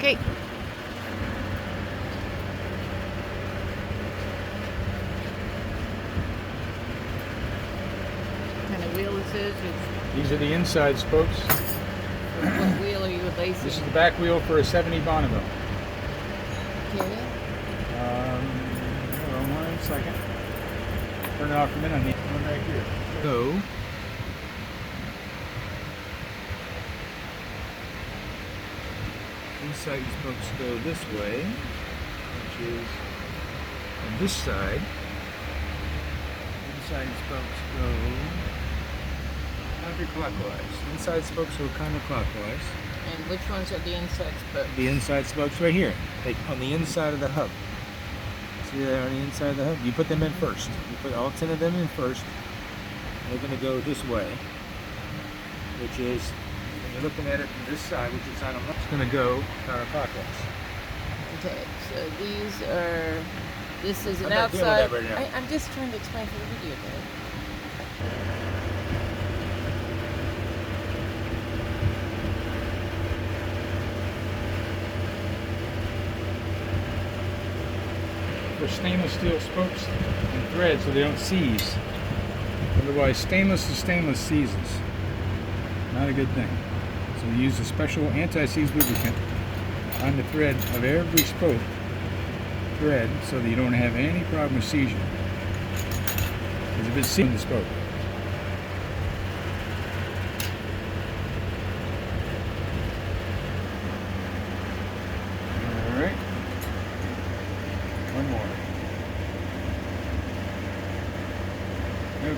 Okay. What kind of wheel this is? These are the inside spokes. What wheel are you replacing? This is the back wheel for a 70 Bonneville. Okay. Hold on 1 second. Turn it off for a minute. I need one right here. So, inside spokes go this way, which is on this side. Inside spokes go counterclockwise. Inside spokes go counterclockwise. And which ones are the inside spokes? The inside spokes right here, like on the inside of the hub. See there on the inside of the hub? You put them in first. You put all 10 of them in first. They're going to go this way, which is, when you're looking at it from this side, which is on the left, it's going to go counterclockwise. Okay, so these are, this is an I'm not doing that outside. right now. I'm just trying to explain for the video, guys. For stainless steel spokes and threads so they don't seize. Otherwise, stainless to stainless seizes. Not a good thing. So we use a special anti-seize lubricant on the thread of every spoke thread so that you don't have any problem with seizure. Because if it's seizing the spoke. Alright. One more.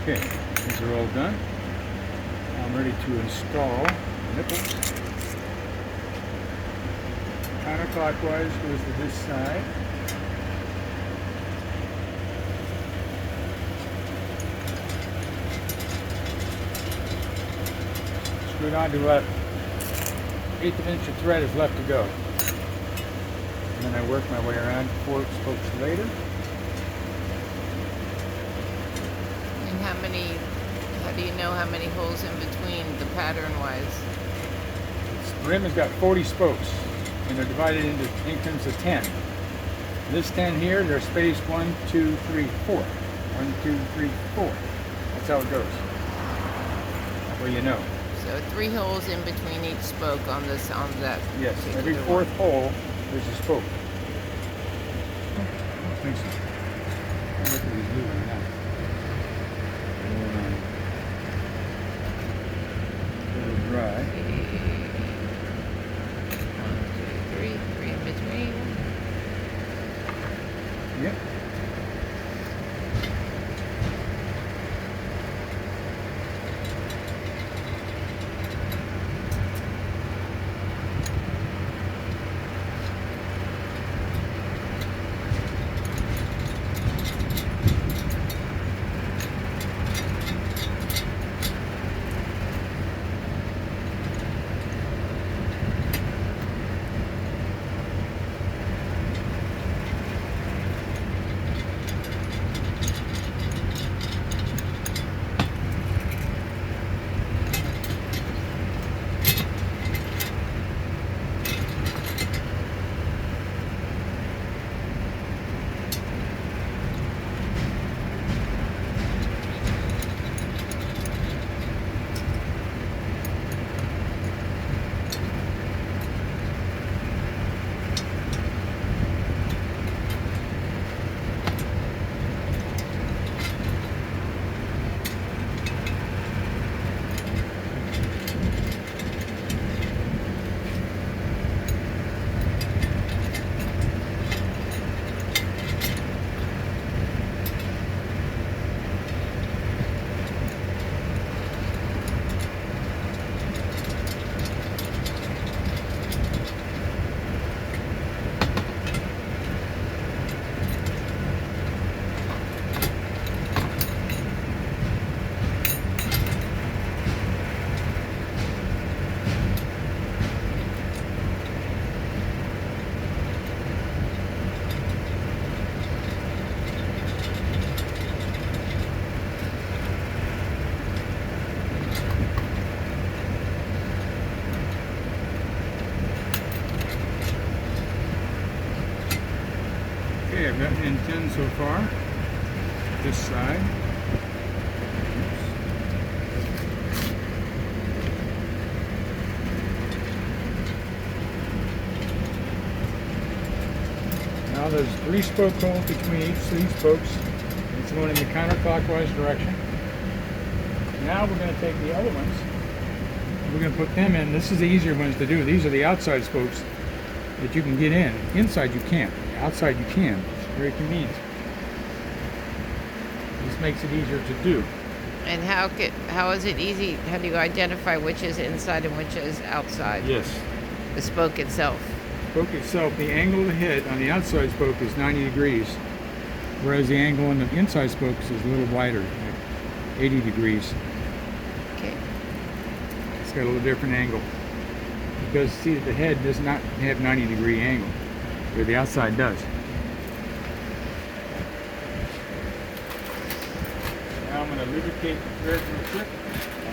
Okay, these are all done. I'm ready to install the nipples. Counterclockwise goes to this side. Screw it on to about 1/8 of an inch of thread is left to go. And then I work my way around 4 spokes later. And how do you know how many holes in between, the pattern-wise? The rim has got 40 spokes, and they're divided into increments of 10. This 10 here, they're spaced 1, 2, 3, 4. 1, 2, 3, 4. That's how it goes. Well, you know. So 3 holes in between each spoke on this, on that. Yes, every particular 4th one. hole there's a spoke. I don't think so. I'll look at these moving now. Let it dry. 1, 2, 3, 3 in between. Yep. Okay, I've gotten in 10 so far. This side. Now there's 3 spoke holes between each of these spokes. It's going in the counterclockwise direction. Now we're going to take the other ones. We're going to put them in. This is the easier ones to do. These are the outside spokes that you can get in. Inside you can't. Outside you can. It's very convenient. This makes it easier to do. And how is it easy? How do you identify which is inside and which is outside? Yes. The spoke itself. Spoke itself, the angle of the head on the outside spoke is 90 degrees, whereas the angle on the inside spokes is a little wider, like 80 degrees. Okay. It's got a little different angle. Because see, the head does not have 90-degree angle, where the outside does. Now I'm going to lubricate the threads real quick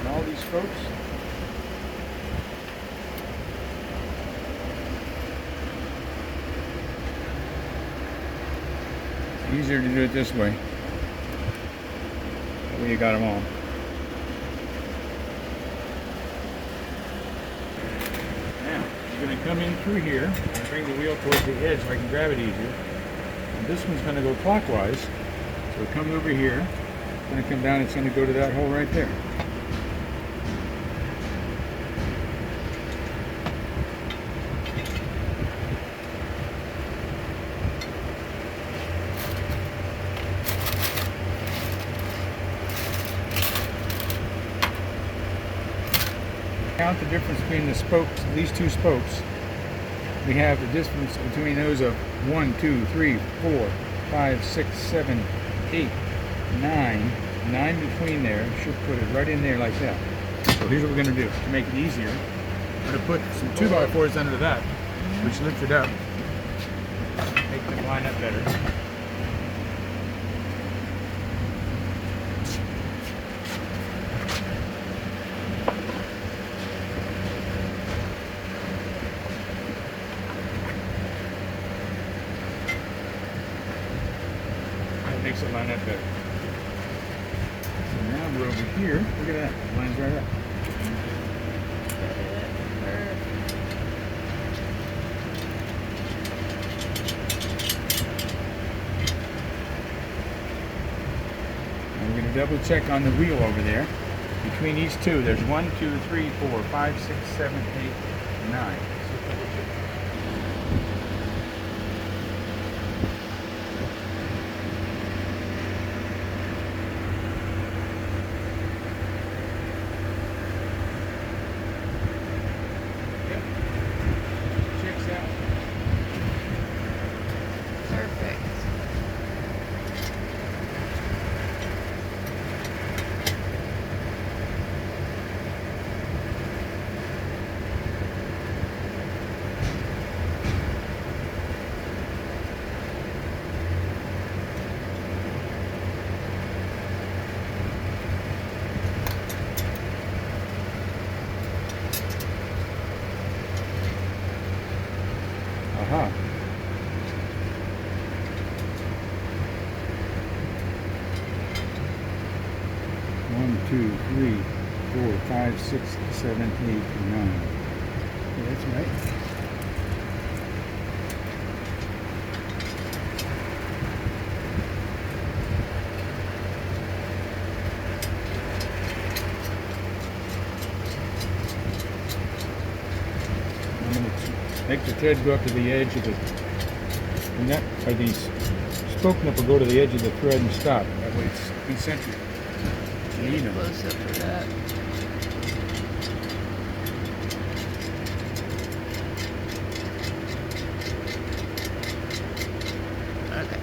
on all these spokes. Easier to do it this way. That way you got them all. Now, you're going to come in through here and bring the wheel towards the edge so I can grab it easier. And this one's going to go clockwise. So it comes over here. It's going to come down. It's going to go to that hole right there. Count the difference between the spokes, these 2 spokes. We have the distance between those of 1, 2, 3, 4, 5, 6, 7, 8, 9. 9 between there. Should put it right in there like that. So here's what we're going to do to make it easier. I'm going to put some 2x4s under that, which lift it up, make them line up better. Makes it line up better. So now we're over here. Look at that. It lines right up. And we're going to double check on the wheel over there. Between these 2, there's 1, 2, 3, 4, 5, 6, 7, 8, 9. So double check. Perfect. Aha. One, 2, 3, 4, 5, 6, 7, 8, 9. Yeah, that's right. I'm going to make the thread go up to the edge of the net, or these spoke nip will go to the edge of the thread and stop. That way it's concentric. Get a close up of that. Okay.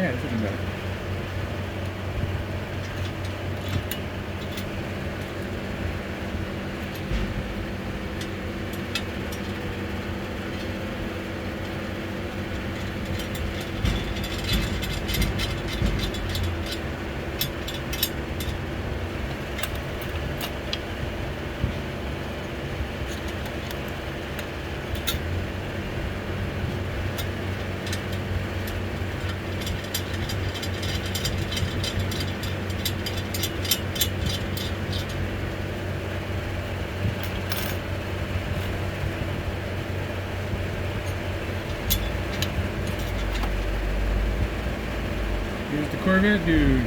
Yeah, it's looking better. Here's the Corvette dude.